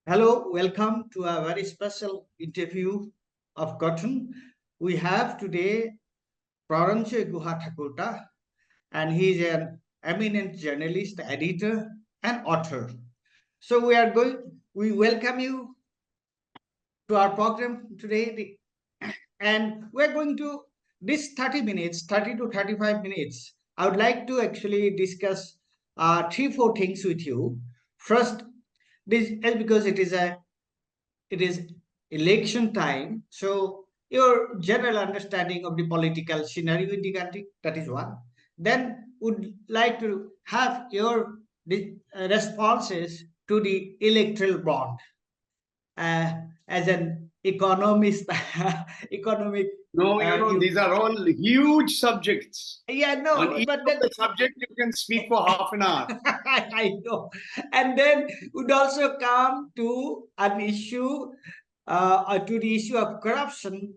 Hello, welcome to a very special interview of Cotton. We have today Praranjay Guha Thakurta, and he is an eminent journalist, editor, and author. So we welcome you to our program today, and we're going to this 30 minutes, 30 to 35 minutes. I would like to actually discuss three, four things with you. First, this is because it is election time. So your general understanding of the political scenario in the country, that is one. Then would like to have your responses to the electoral bond as an economist, economic. No, these are all huge subjects. Yeah, no, On each but of then the subject, you can speak for half an hour. I know. And then would also come to an issue, to the issue of corruption,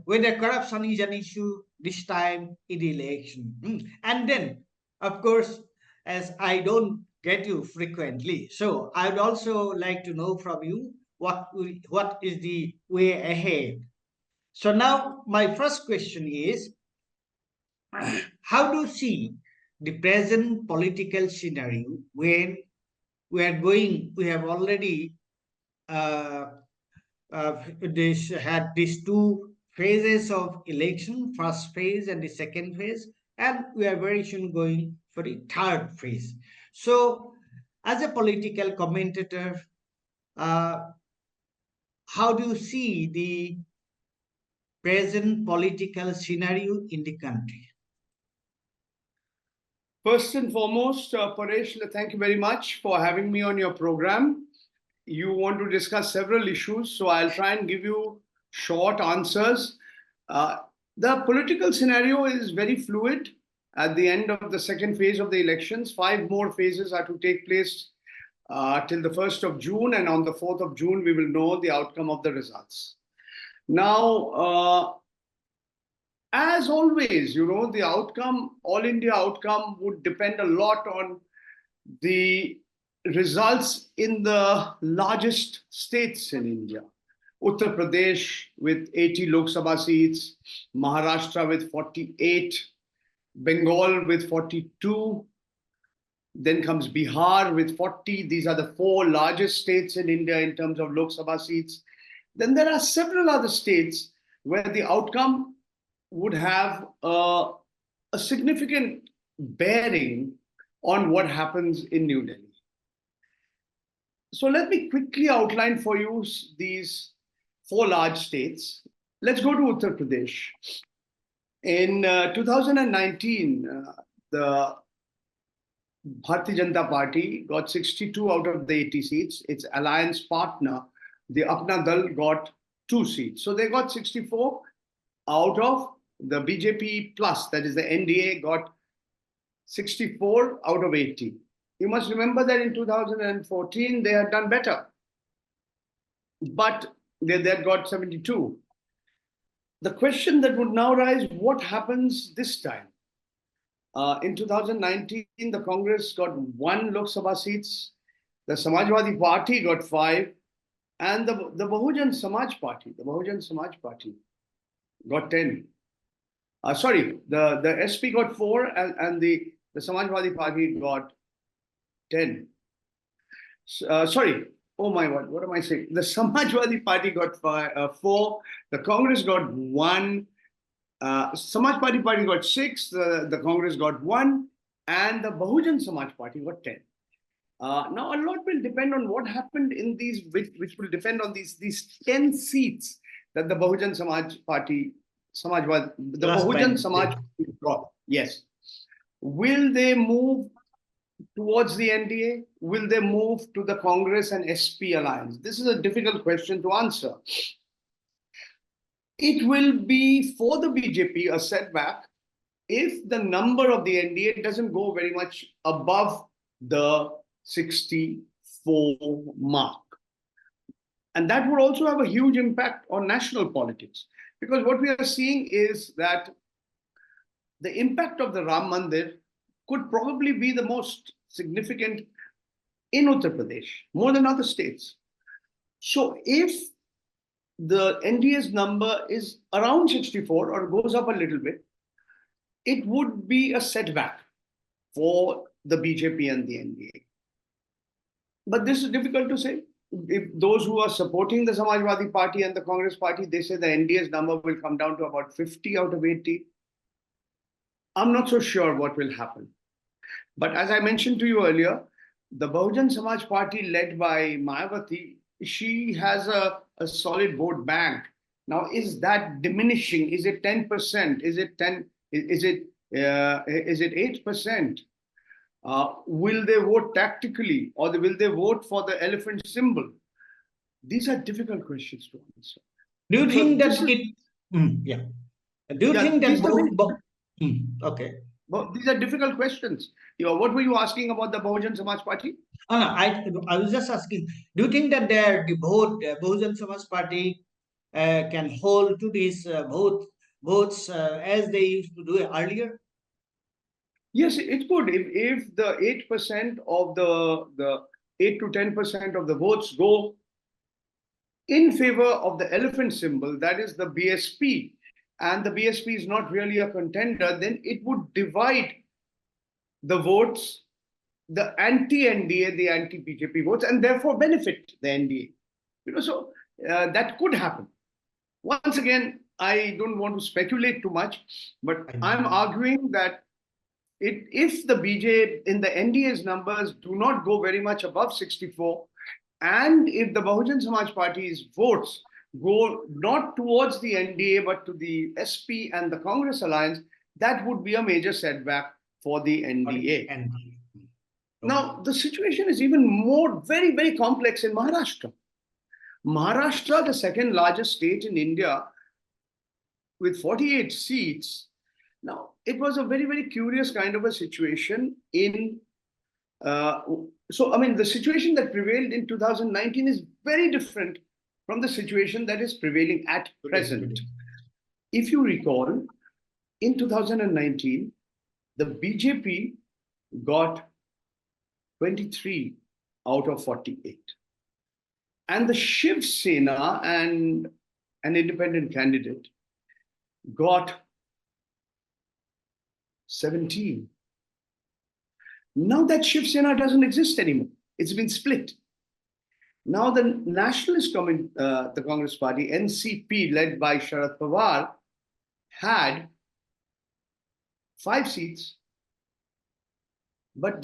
whether corruption is an issue this time in the election. And then, of course, as I don't get you frequently, so I would also like to know from you what is the way ahead. So now my first question is, how do you see the present political scenario when we have already uh, had these two phases of election, first phase and the second phase, and we are very soon going for the third phase. So, as a political commentator, uh, how do you see the present political scenario in the country? First and foremost, Paresh, thank you very much for having me on your program. You want to discuss several issues, so I'll try and give you short answers. The political scenario is very fluid. At the end of the second phase of the elections, 5 more phases are to take place till the 1st of June, and on the 4th of June, we will know the outcome of the results. Now, as always, the outcome, all India outcome, would depend a lot on the results in the largest states in India. Uttar Pradesh with 80 Lok Sabha seats, Maharashtra with 48, Bengal with 42, then comes Bihar with 40. These are the 4 largest states in India in terms of Lok Sabha seats. Then there are several other states where the outcome would have a significant bearing on what happens in New Delhi. So let me quickly outline for you these 4 large states. Let's go to Uttar Pradesh. In 2019, the Bharatiya Janata Party got 62 out of the 80 seats. Its alliance partner, the Apna Dal, got 2 seats. So they got 64 out of the BJP plus, that is the NDA, got 64 out of 80. You must remember that in 2014, they had done better. But they had got 72. The question that would now rise, what happens this time? In 2019, the Congress got 1 Lok Sabha seats, the Samajwadi Party got 5, and the Bahujan Samaj Party got 10. Sorry, the SP got 4 and the Samajwadi Party got 10. Sorry, oh my God, what am I saying? The Samajwadi Party got 4, the Congress got 1, Samajwadi Party got 6, the Congress got 1, and the Bahujan Samaj Party got 10. Now, a lot will depend on what happened in these, which will depend on these 10 seats that the Bahujan Samaj Party, Bahujan Samaj Party got. Yes. Will they move towards the NDA? Will they move to the Congress and SP alliance? This is a difficult question to answer. It will be for the BJP a setback if the number of the NDA doesn't go very much above the 64 mark. And that would also have a huge impact on national politics. Because what we are seeing is that the impact of the Ram Mandir could probably be the most significant in Uttar Pradesh, more than other states. So if the NDA's number is around 64 or goes up a little bit, it would be a setback for the BJP and the NDA. But this is difficult to say. If those who are supporting the Samajwadi Party and the Congress Party, they say the NDA's number will come down to about 50 out of 80. I'm not so sure what will happen. But as I mentioned to you earlier, the Bahujan Samaj Party led by Mayawati, she has a solid vote bank. Now, is that diminishing? Is it 10%? Is it 10? Is it 8%? Will they vote tactically, or will they vote for the elephant symbol? These are difficult questions to answer. Do you think that yeah. Do you think that okay. But these are difficult questions. What were you asking about the Bahujan Samaj Party? Oh, no, I was just asking, do you think that the Bahujan Samaj Party can hold to these votes as they used to do earlier? Yes, it could. If the 8% of the 8 to 10% of the votes go in favor of the elephant symbol, that is the BSP, and the BSP is not really a contender, then it would divide the votes, the anti-NDA, the anti-BJP votes, and therefore benefit the NDA. So that could happen. Once again, I don't want to speculate too much, but I'm arguing that if the BJP in the NDA's numbers do not go very much above 64, and if the Bahujan Samaj Party's votes go not towards the NDA but to the SP and the Congress alliance, that would be a major setback for the NDA. Now, the situation is even more very, very complex in Maharashtra. Maharashtra, the second largest state in India, with 48 seats. Now, it was a very, very curious kind of a situation in the situation that prevailed in 2019 is very different from the situation that is prevailing at present. If you recall, in 2019, the BJP got 23 out of 48. And the Shiv Sena and an independent candidate got 17. Now that Shiv Sena doesn't exist anymore. It's been split. Now the nationalist the Congress Party, NCP, led by Sharad Pawar, had 5 seats. But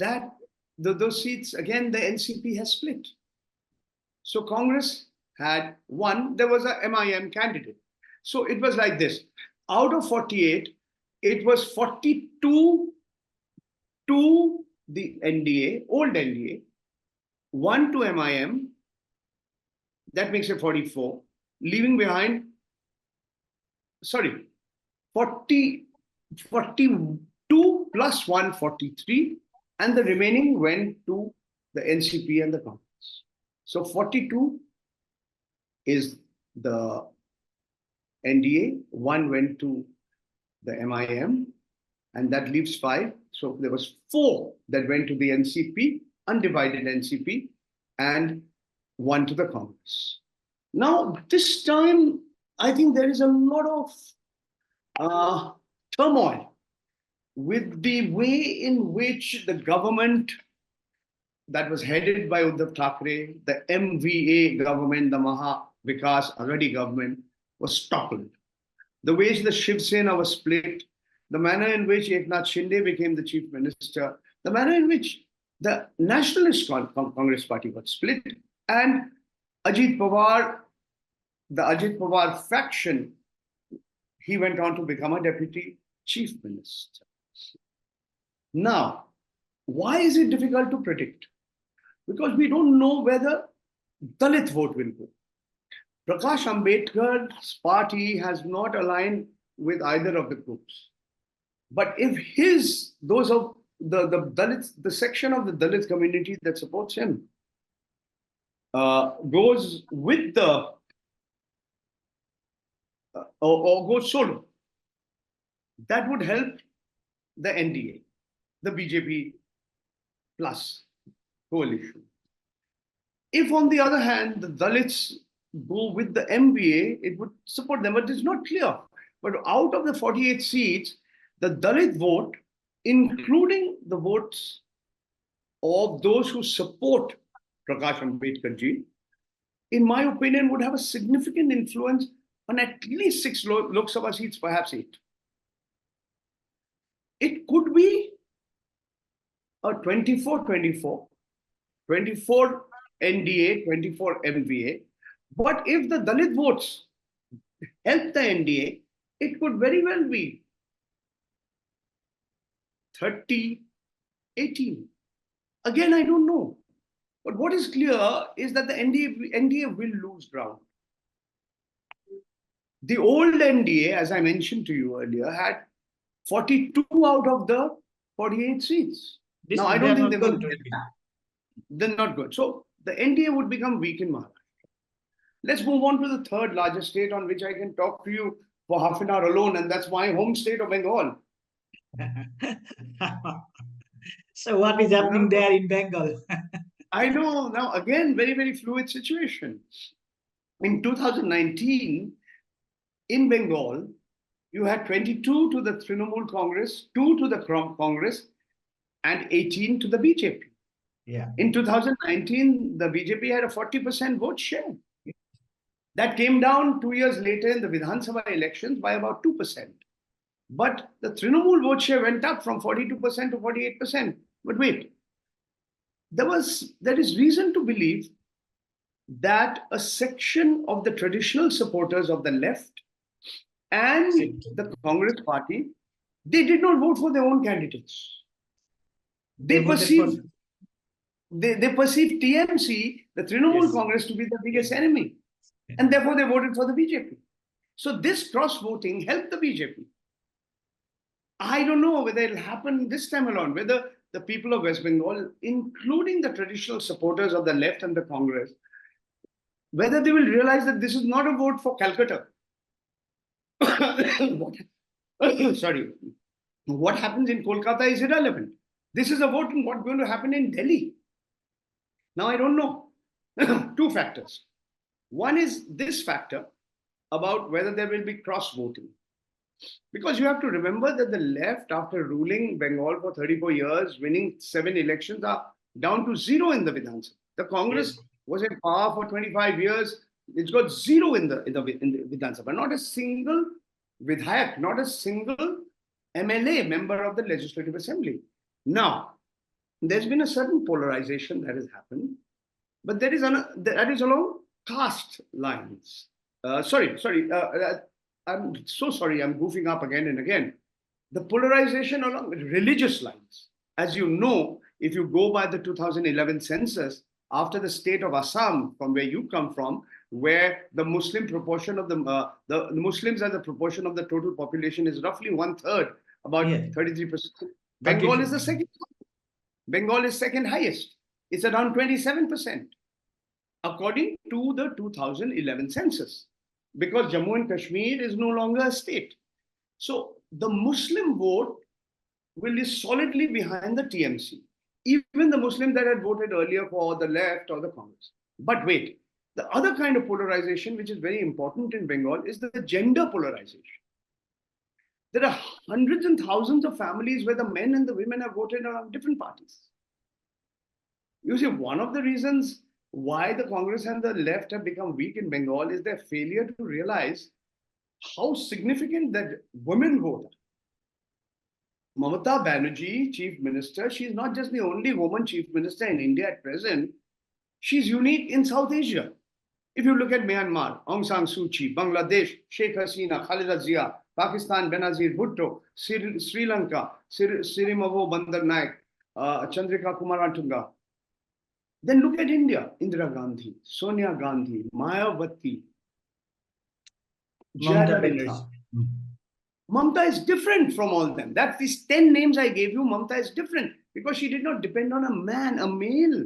those seats, again, the NCP has split. So Congress had 1. There was a MIM candidate. So it was like this. Out of 48, it was 42 to the NDA, old NDA, 1 to MIM, that makes it 44, leaving behind, 42 plus 1, 43, and the remaining went to the NCP and the Congress. So 42 is the NDA, 1 went to the MIM, and that leaves 5. So there was 4 that went to the NCP, undivided NCP, and 1 to the Congress. Now, this time, I think there is a lot of turmoil with the way in which the government that was headed by Uddhav Thackeray, the MVA government, the Maha Vikas Aghadi government, was toppled. The way the Shiv Sena was split, the manner in which Eknath Shinde became the chief minister, the manner in which the Nationalist Congress Party was split, and Ajit Pawar, the Ajit Pawar faction, he went on to become a deputy chief minister. Now, why is it difficult to predict? Because we don't know whether Dalit vote will go. Prakash Ambedkar's party has not aligned with either of the groups. But if those of the Dalits, the section of the Dalit community that supports him, goes with the or goes solo, that would help the NDA, the BJP plus coalition. If, on the other hand, the Dalits go with the MVA, it would support them, but it's not clear. But out of the 48 seats, the Dalit vote, including the votes of those who support Prakash Ambedkar ji, in my opinion, would have a significant influence on at least 6 Lok Sabha seats, perhaps 8. It could be a 24-24, 24 NDA, 24 MVA. But if the Dalit votes help the NDA, it could very well be 30-18. Again, I don't know. But what is clear is that the NDA will lose ground. The old NDA, as I mentioned to you earlier, had 42 out of the 48 seats. Now, I don't think they're going to get that. They're not good. So the NDA would become weak in Maharashtra. Let's move on to the third largest state on which I can talk to you for half an hour alone, and that's my home state of Bengal. So what is happening there in Bengal? I know. Now, again, very, very fluid situation. In 2019, in Bengal, you had 22 to the Trinamool Congress, 2 to the Congress, and 18 to the BJP. Yeah. In 2019, the BJP had a 40% vote share. That came down 2 years later in the Vidhan Sabha elections by about 2%. But the Trinamool vote share went up from 42% to 48%. But wait, there is reason to believe that a section of the traditional supporters of the left and the Congress party, they did not vote for their own candidates. They perceived TMC, the Trinamool Congress, to be the biggest enemy. And therefore, they voted for the BJP. So this cross-voting helped the BJP. I don't know whether it'll happen this time around, whether the people of West Bengal, including the traditional supporters of the left and the Congress, whether they will realize that this is not a vote for Calcutta. Sorry. What happens in Kolkata is irrelevant. This is a vote on what's going to happen in Delhi. Now, I don't know. 2 factors. One is this factor about whether there will be cross-voting. Because you have to remember that the left, after ruling Bengal for 34 years, winning 7 elections, are down to 0 in the Vidhan Sabha. The Congress was in power for 25 years. It's got 0 in the Vidhan Sabha. Not a single Vidhayak, not a single MLA, member of the Legislative Assembly. Now, there's been a certain polarization that has happened, but that is along caste lines. I'm so sorry, I'm goofing up again and again. The polarization along religious lines. As you know, if you go by the 2011 census, after the state of Assam, from where you come from, where the Muslim proportion of the Muslims as a proportion of the total population is roughly 1/3, about 33%. Bengal is the second. Bengal is second highest. It's around 27%, according to the 2011 census, because Jammu and Kashmir is no longer a state. So the Muslim vote will be solidly behind the TMC, even the Muslims that had voted earlier for the left or the Congress. But wait, the other kind of polarization, which is very important in Bengal, is the gender polarization. There are hundreds and thousands of families where the men and the women have voted on different parties. You see, one of the reasons why the Congress and the left have become weak in Bengal is their failure to realize how significant that women vote. Mamata Banerjee, Chief Minister, she's not just the only woman Chief Minister in India at present. She's unique in South Asia. If you look at Myanmar, Aung San Suu Kyi, Bangladesh, Sheikh Hasina, Khalida Zia, Pakistan, Benazir Bhutto, Sri Lanka, Sirimavo Bandar Naik, Chandrika Kumaratunga. Then look at India, Indira Gandhi, Sonia Gandhi, Mayawati, Jayalalitha. Mamta is different from all of them. That's these 10 names I gave you. Mamta is different because she did not depend on a man, a male,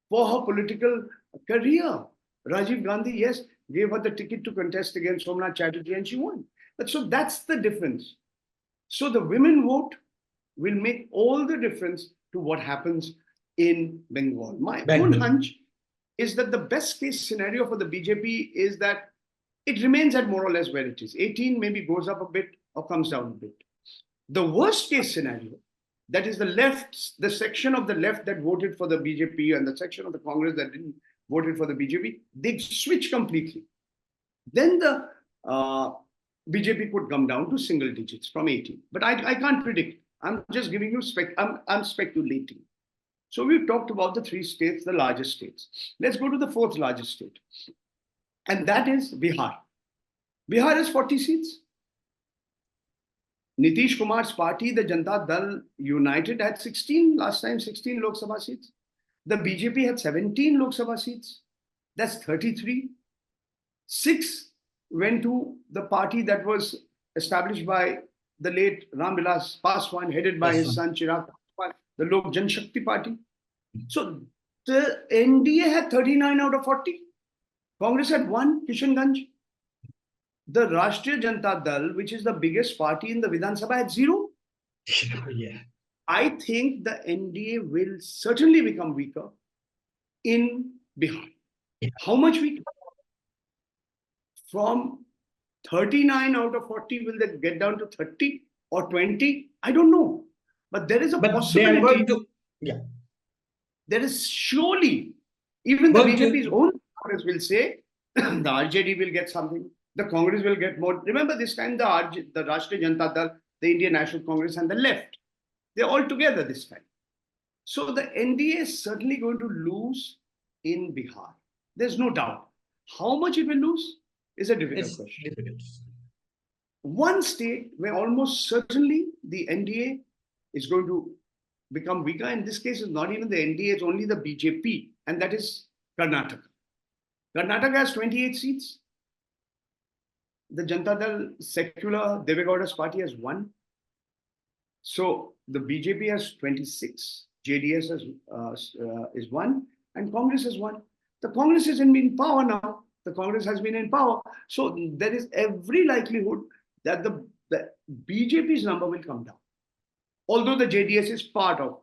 for her political career. Rajiv Gandhi, yes, gave her the ticket to contest against Somnath Chatterjee and she won. So that's the difference. So the women vote will make all the difference to what happens in Bengal. My own hunch is that the best case scenario for the BJP is that it remains at more or less where it is. 18 maybe goes up a bit or comes down a bit. The worst case scenario, that is the left, the section of the left that voted for the BJP and the section of the Congress that didn't voted for the BJP, they switch completely. Then the BJP could come down to single digits from 18. But I can't predict. I'm just giving you, I'm speculating. So we've talked about the three states, the largest states. Let's go to the fourth largest state. And that is Bihar. Bihar has 40 seats. Nitish Kumar's party, the Janata Dal United, had 16 last time, 16 Lok Sabha seats. The BJP had 17 Lok Sabha seats. That's 33. 6 went to the party that was established by the late Ram Vilas Paswan, headed by his son Chirag Paswan, the Lok Janshakti Party. So the NDA had 39 out of 40. Congress had 1, Kishanganj. The Rashtriya Janata Dal, which is the biggest party in the Vidhan Sabha, had 0. Yeah. I think the NDA will certainly become weaker in Bihar. Yeah. How much weaker? From 39 out of 40, will they get down to 30 or 20? I don't know. But there is a possibility. They are going to, yeah. There is surely, even the BJP's own Congress will say, the RJD will get something. The Congress will get more. Remember this time the Rashtriya Janata Dal, the Indian National Congress and the left, they're all together this time. So the NDA is certainly going to lose in Bihar. There's no doubt. How much it will lose is a difficult question. Difficult. One state where almost certainly the NDA is going to become weaker, in this case, is not even the NDA, it's only the BJP, and that is Karnataka. Karnataka has 28 seats. The Janata Dal secular Devegowda's party has 1. So the BJP has 26, JDS is 1, and Congress has 1. The Congress is in power now. The Congress has been in power. So there is every likelihood that the BJP's number will come down. Although the JDS is part of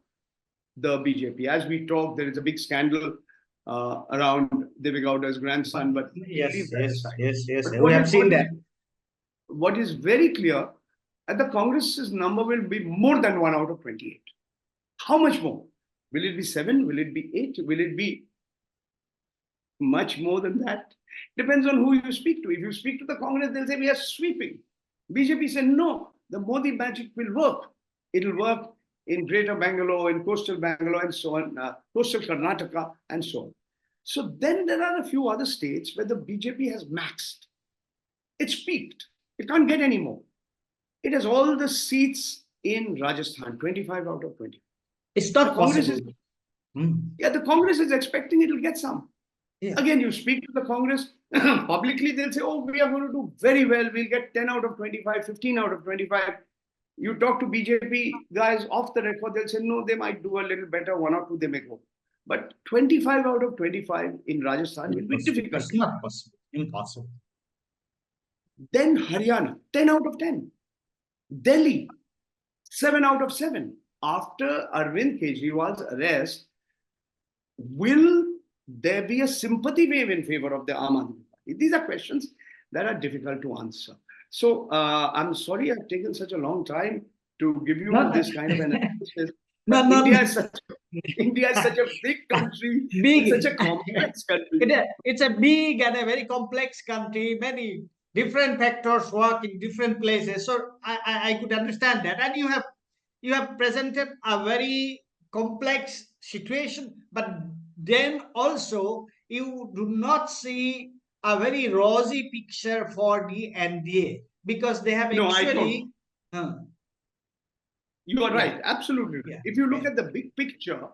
the BJP. As we talk, there is a big scandal around Devegowda's grandson. But yes. But We have seen that. What is very clear, that the Congress's number will be more than 1 out of 28. How much more? Will it be 7? Will it be 8? Will it be much more than that? Depends on who you speak to. If you speak to the Congress, they'll say we are sweeping. BJP said no, the Modi magic will work. It will work in Greater Bangalore, in Coastal Bangalore, and so on, Coastal Karnataka, and so on. So then there are a few other states where the BJP has maxed. It's peaked. It can't get any more. It has all the seats in Rajasthan, 25 out of 20. It's not possible. Yeah, the Congress is expecting it will get some. Yeah. Again, you speak to the Congress, publicly they'll say, oh, we are going to do very well. We'll get 10 out of 25, 15 out of 25. You talk to BJP guys off the record, they'll say, no, they might do a little better, 1 or 2 they may go. But 25 out of 25 in Rajasthan will be difficult. It's not possible. Impossible. Then Haryana, 10 out of 10. Delhi, 7 out of 7. After Arvind Kejriwal's arrest, will there be a sympathy wave in favor of the Aam Aadmi Party? These are questions that are difficult to answer. So I'm sorry I've taken such a long time to give you this kind of analysis. India is such a big country, such a complex country. It's a big and a very complex country. Many different factors work in different places. So I could understand that. And you have presented a very complex situation, but then also you do not see a very rosy picture for the NDA because they have actually. You are right, absolutely. Yeah. If you look at the big picture,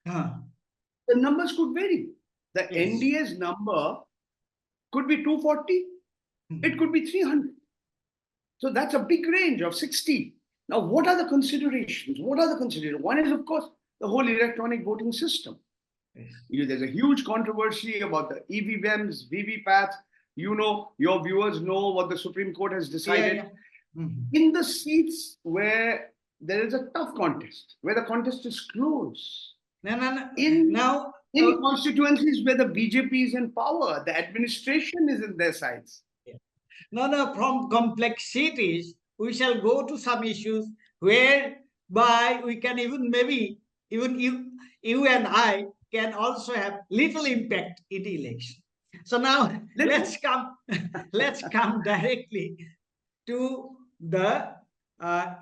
the numbers could vary. The NDA's number could be 240, it could be 300. So that's a big range of 60. Now, what are the considerations? One is, of course, the whole electronic voting system. There's a huge controversy about the EVMs, VVPATs. You know, your viewers know what the Supreme Court has decided. In the seats where there is a tough contest, where the contest is close. Now In constituencies where the BJP is in power, the administration is in their sides. No, from complexities, we shall go to some issues whereby we can even maybe even you and I can also have little impact in the election. So now let's come directly to the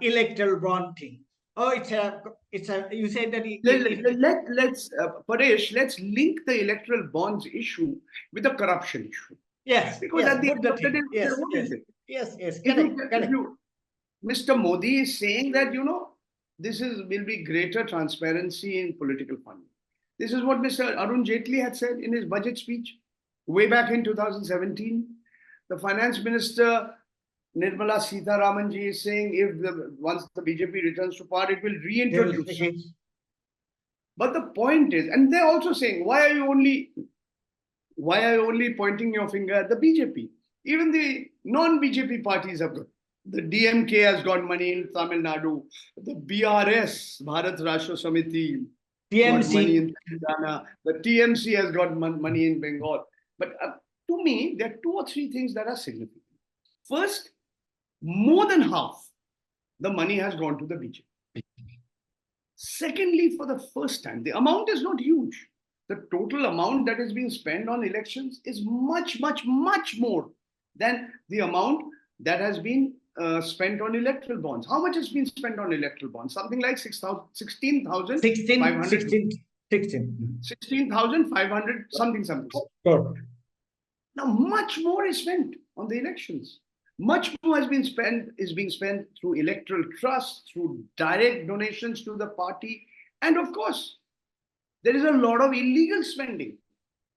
electoral bond thing. Oh, it's a you said that let's Paresh, let's link the electoral bonds issue with the corruption issue. Yes, because yes, at the end of the day, yes, what yes, is it? Yes, If Mr. Modi is saying that, this will be greater transparency in political funding. This is what Mr. Arun Jaitley had said in his budget speech way back in 2017. The finance minister, Nirmala Sitharamanji, is saying once the BJP returns to power, it will reintroduce. But the point is, and they're also saying, why are you only pointing your finger at the BJP? Even the non-BJP parties have got. The DMK has got money in Tamil Nadu. The BRS, Bharat Rashtra Samiti, got money in Telangana. The TMC has got money in Bengal. But to me, there are 2 or 3 things that are significant. First, more than half the money has gone to the BJP. Secondly, for the first time, the amount is not huge. The total amount that is being spent on elections is much, much, much more than the amount that has been spent on electoral bonds. How much has been spent on electoral bonds? Something like 16,500. 16,500, something. Sure. Now, much more is spent on the elections. Much more is being spent through electoral trusts, through direct donations to the party, and of course, there is a lot of illegal spending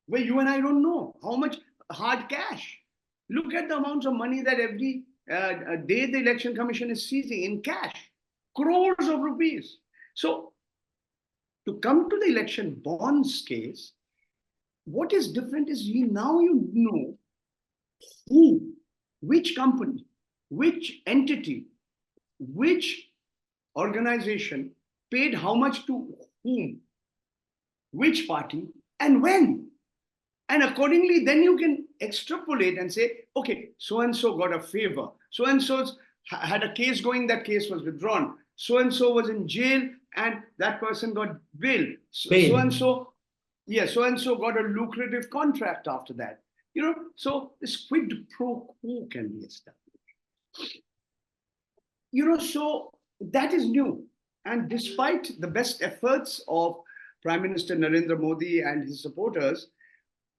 where you and I don't know how much hard cash. Look at the amounts of money that every day the Election Commission is seizing in cash, crores of rupees. So, to come to the election bonds case, what is different is now you know who, which company, which entity, which organization paid how much to whom, which party, and when. And accordingly, then you can extrapolate and say, okay, so-and-so got a favor. So-and-so had a case going, that case was withdrawn. So-and-so was in jail and that person got bail. So-and-so got a lucrative contract after that. So this quid pro quo can be established. So that is new. And despite the best efforts of Prime Minister Narendra Modi and his supporters,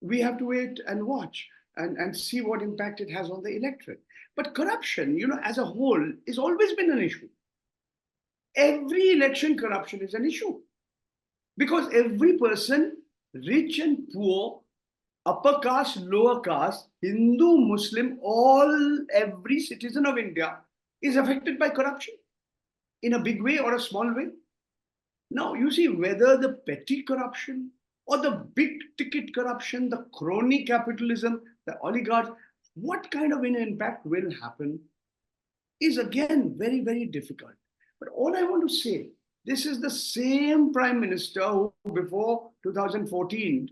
we have to wait and watch and see what impact it has on the electorate. But corruption, as a whole, has always been an issue. Every election, corruption is an issue. Because every person, rich and poor, upper caste, lower caste, Hindu, Muslim, every citizen of India is affected by corruption in a big way or a small way. Now, you see, whether the petty corruption or the big ticket corruption, the crony capitalism, the oligarchs, what kind of an impact will happen is again very, very difficult. But all I want to say, this is the same Prime Minister who before 2014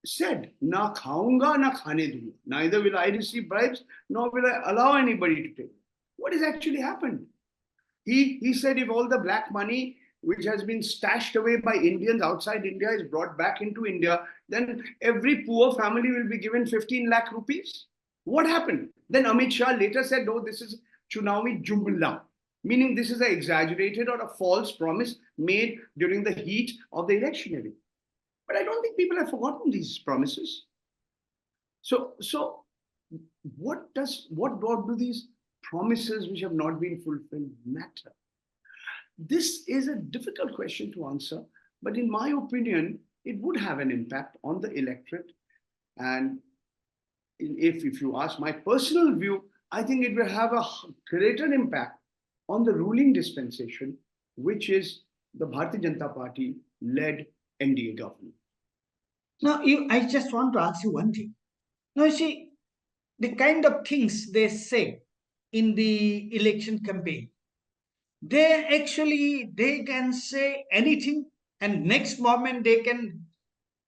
said, na khaunga, na khane dunga. Neither will I receive bribes, nor will I allow anybody to take. What has actually happened? He said if all the black money which has been stashed away by Indians outside India is brought back into India, then every poor family will be given 15 lakh rupees. What happened? Then Amit Shah later said, no, this is Chunawi Jumla, meaning this is an exaggerated or a false promise made during the heat of the electioneering. But I don't think people have forgotten these promises. So what do these promises which have not been fulfilled matter? This is a difficult question to answer, but in my opinion, it would have an impact on the electorate. And if you ask my personal view, I think it will have a greater impact on the ruling dispensation, which is the Bharatiya Janata Party led NDA government. Now, I just want to ask you one thing. Now, you see, the kind of things they say in the election campaign, they can say anything and next moment they can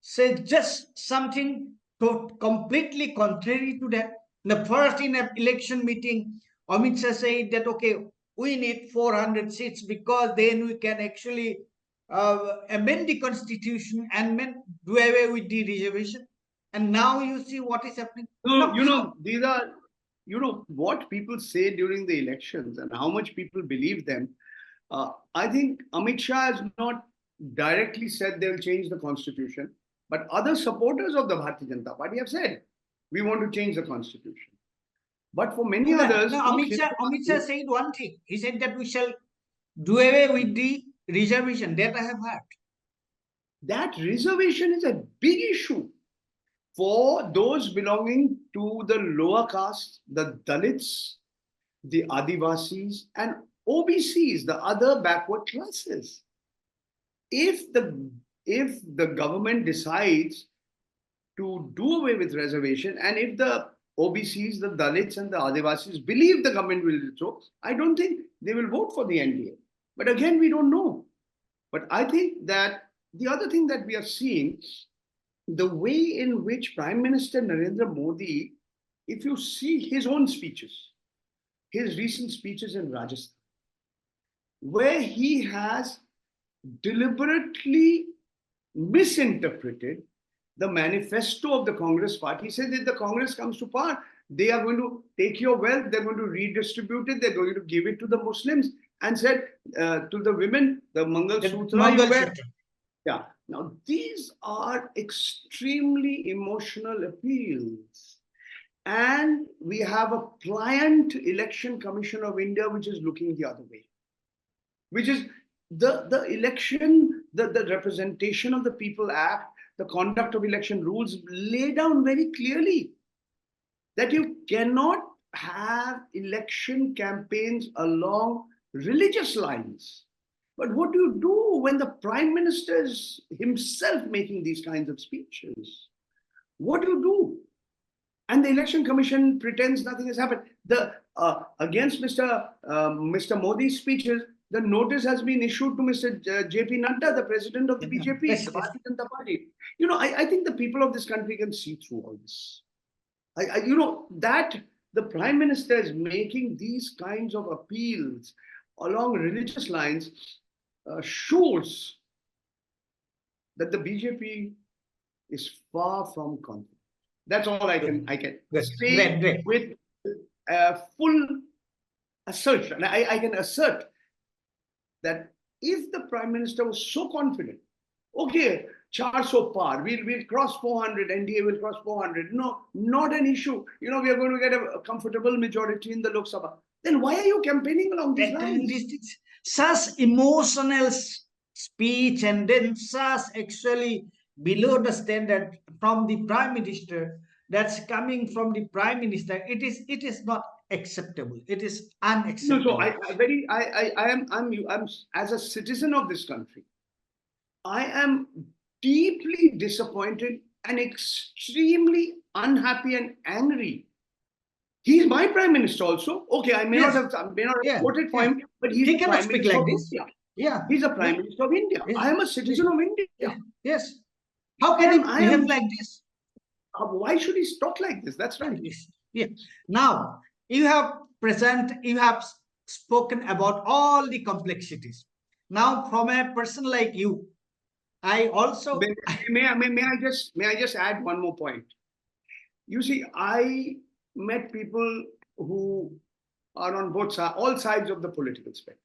say just something completely contrary to that. The first in an election meeting, Amit Shah said that okay, we need 400 seats because then we can actually amend the constitution and do away with the reservation. And now you see what is happening. No, Now, these are, what people say during the elections and how much people believe them. I think Amit Shah has not directly said they will change the constitution, but other supporters of the Bharatiya Janata Party have said, we want to change the constitution. But for many others, no, Amit Shah said one thing. He said that we shall do away with the reservation. That I have heard. That reservation is a big issue for those belonging to the lower caste, the Dalits, the Adivasis, and OBCs, the other backward classes. If the government decides to do away with reservation, and if the OBCs, the Dalits, and the Adivasis believe the government will do so, I don't think they will vote for the NDA. But again, we don't know. But I think that the other thing that we are seeing, the way in which Prime Minister Narendra Modi, if you see his own speeches, his recent speeches in Rajasthan, where he has deliberately misinterpreted the manifesto of the Congress party. He said that the Congress comes to power, they are going to take your wealth, they're going to redistribute it, they're going to give it to the Muslims, and said to the women, the Mangal Sutra. Yeah. Now, these are extremely emotional appeals. And we have a pliant Election Commission of India, which is looking the other way. Which is the election, the Representation of the People Act, the conduct of election rules lay down very clearly that you cannot have election campaigns along religious lines. But what do you do when the Prime Minister is himself making these kinds of speeches? What do you do? And the Election Commission pretends nothing has happened. Against Mr. Modi's speeches, the notice has been issued to Mr. J.P. Nadda, the president of the BJP, the Bharatiya Janata Party. I think the people of this country can see through all this. That the Prime Minister is making these kinds of appeals along religious lines shows that the BJP is far from confident. That's all I can say with full assertion. I can assert that if the Prime Minister was so confident, okay, 400 par, we'll cross 400, NDA will cross 400. No, not an issue. We are going to get a comfortable majority in the Lok Sabha. Then why are you campaigning along these lines? Such emotional speech and then such actually below the standard from the Prime Minister, that's coming from the Prime Minister. It is not acceptable. It is unacceptable. No, I'm as a citizen of this country, I am deeply disappointed and extremely unhappy and angry. He's my Prime Minister also. Okay, I may not have voted for him, but he's he cannot speak like this. Yeah, he's a Prime Minister of India. I am a citizen of India. Yes. How can he behave like this? Why should he talk like this? That's right. Yeah. Now, you have spoken about all the complexities. Now, from a person like you, I also may I just add one more point. You see, I met people who are on all sides of the political spectrum.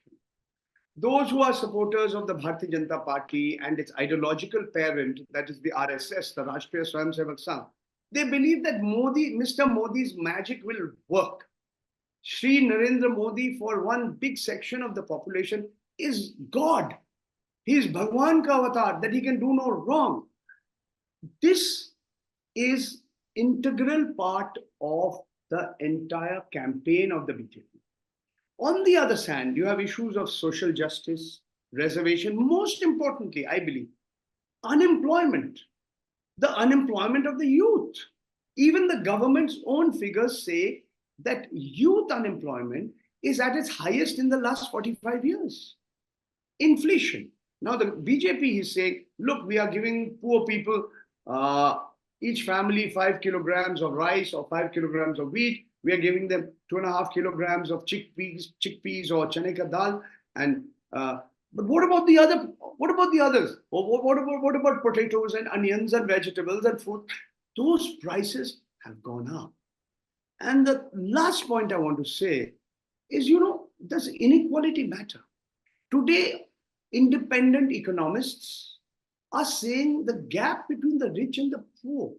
Those who are supporters of the Bharatiya Janata Party and its ideological parent, that is the RSS, the Rashtriya Swayamsevak Sangh, they believe that Mr. Modi's magic will work. Shri Narendra Modi, for one big section of the population, is God. He is Bhagwan ka avatar, that he can do no wrong. This is integral part of the entire campaign of the BJP. On the other hand, you have issues of social justice, reservation, most importantly, I believe, unemployment, the unemployment of the youth. Even the government's own figures say that youth unemployment is at its highest in the last 45 years. Inflation, Now the BJP is saying, look, we are giving poor people, each family 5 kilograms of rice or 5 kilograms of wheat. We are giving them 2.5 kilograms of chickpeas or chane ka dal. And but what about the other? What about the others? What about potatoes and onions and vegetables and fruit? Those prices have gone up. And the last point I want to say is, does inequality matter? Today, independent economists are saying the gap between the rich and the poor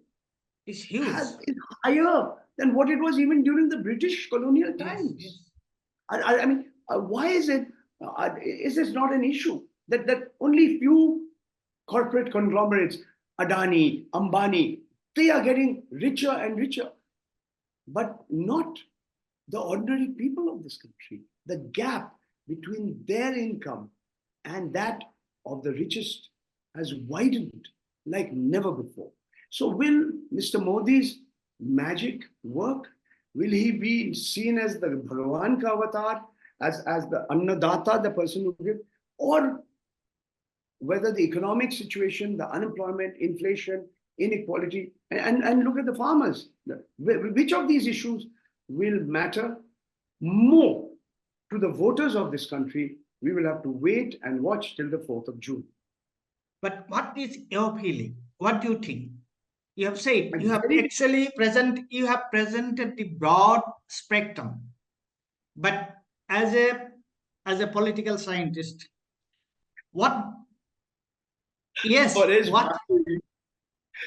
It's huge. is higher than what it was even during the British colonial times. Yes. I mean, why is it? Is this not an issue that only few corporate conglomerates, Adani, Ambani, they are getting richer and richer, but not the ordinary people of this country? The gap between their income and that of the richest has widened like never before. So will Mr. Modi's magic work? Will he be seen as the Bhagavan ka avatar, as the Annadata, the person who gives? Or whether the economic situation, the unemployment, inflation, inequality, and look at the farmers. Which of these issues will matter more to the voters of this country? We will have to wait and watch till the 4th of June. But what is your feeling? What do you think? You have said, you have actually presented the broad spectrum. But as a political scientist, what? Yes, Paresh what?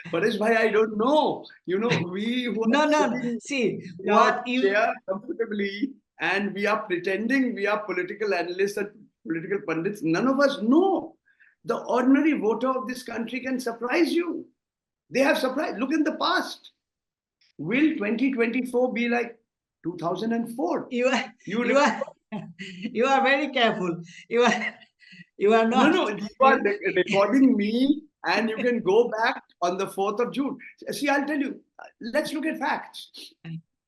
Paresh bhai, I don't know. We who are sitting See, in what our you chair comfortably, and we are pretending we are political analysts and political pundits. None of us know. The ordinary voter of this country can surprise you. They have surprised. Look in the past. Will 2024 be like 2004? you are very careful. You are not. No, you are recording me, and you can go back on the 4th of June. See, I'll tell you. Let's look at facts.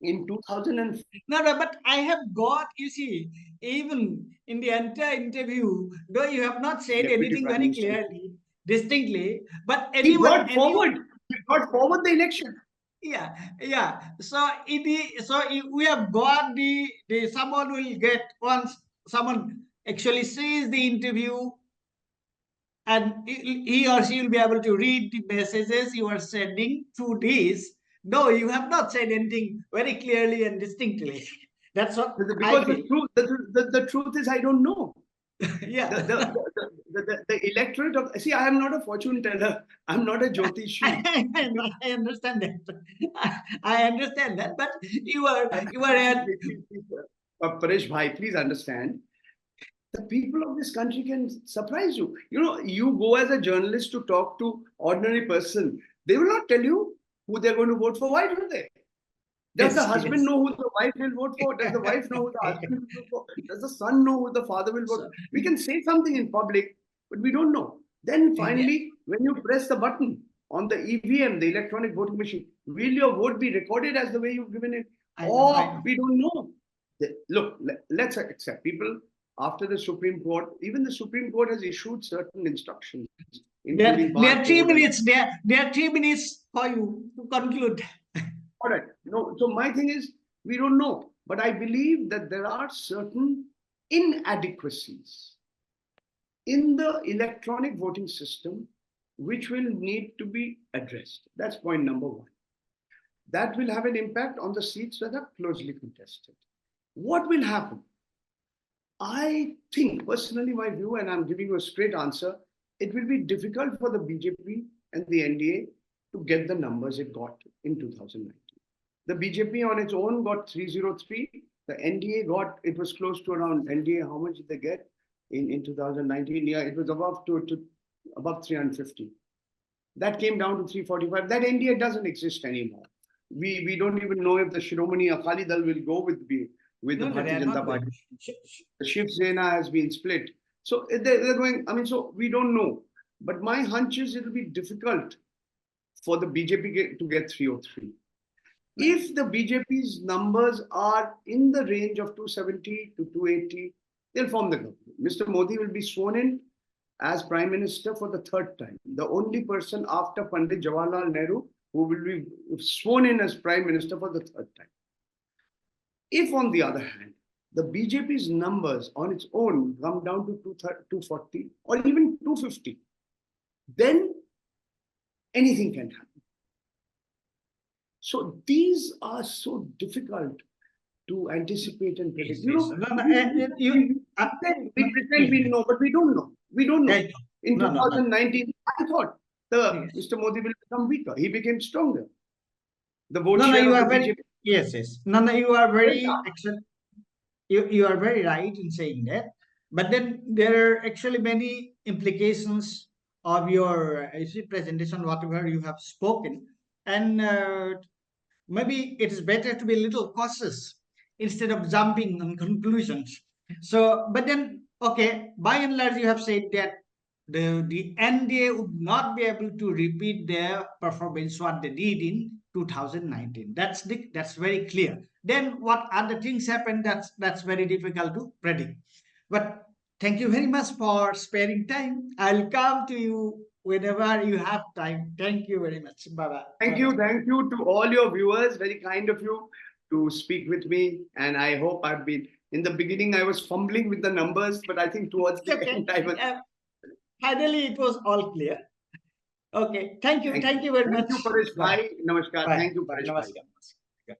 In 2000 No, but I have got, you see, even in the entire interview, though you have not said Deputy anything Prime very Minister, clearly, distinctly, but he brought forward the election. Yeah. So we have got the someone will get, once someone actually sees the interview, and he or she will be able to read the messages you are sending through this. No, you have not said anything very clearly and distinctly. That's what I Because feel. the truth is, I don't know. Yeah. The electorate of, see, I am not a fortune teller. I'm not a Jyotishi. I understand that. I understand that, but you are Paresh bhai, please understand. The people of this country can surprise you. You go as a journalist to talk to ordinary person. They will not tell you who they're going to vote for. Why do they? Does the husband know who the wife will vote for? Does the wife know who the husband will vote for? Does the son know who the father will vote for? We can say something in public, but we don't know. Then finally, when you press the button on the EVM, the electronic voting machine, will your vote be recorded as the way you've given it? I know. We don't know. Look, let's accept people after the Supreme Court. Even the Supreme Court has issued certain instructions. There are 3 minutes. There are 3 minutes for you to conclude. All right. No, so my thing is, we don't know. But I believe that there are certain inadequacies in the electronic voting system which will need to be addressed. That's point number one. That will have an impact on the seats that are closely contested. What will happen? I think, personally, my view, and I'm giving you a straight answer, it will be difficult for the BJP and the NDA to get the numbers it got in 2019. The BJP on its own got 303. The NDA got, it was close to around, NDA, how much did they get in 2019? Yeah, it was above 350. That came down to 345. That NDA doesn't exist anymore. We don't even know if the Shiromani Akali Dal will go with the Bharatiya Janata Party. The Shiv Sena has been split. So they're going, so we don't know. But my hunch is it'll be difficult for the BJP to get 303. If the BJP's numbers are in the range of 270 to 280, they'll form the government. Mr. Modi will be sworn in. as Prime Minister for the third time, the only person after Pandit Jawaharlal Nehru who will be sworn in as Prime Minister for the third time. If, on the other hand, the BJP's numbers on its own come down to 240 or even 250, then anything can happen. So these are so difficult to anticipate and predict. We pretend we know, but we don't know. We don't know. In 2019, I thought Mr. Modi will become weaker. He became stronger. The vote share of the BJP. Yes. You are very you are very right in saying that. But then there are actually many implications of your presentation, whatever you have spoken, and maybe it is better to be a little cautious instead of jumping on conclusions. So, but then, okay, by and large, you have said that the NDA would not be able to repeat their performance what they did in 2019. That's very clear. Then what other things happen? That's very difficult to predict. But thank you very much for sparing time. I'll come to you whenever you have time. Thank you very much. Bye-bye. Thank you to all your viewers. Very kind of you to speak with me. And I hope I've been, in the beginning, I was fumbling with the numbers, but I think towards the end, I was... Finally, it was all clear. Okay. Thank you. Thank you very much. Thank you, Paresh Bhai. Namaskar. Bye. Thank you, Paresh Bhai.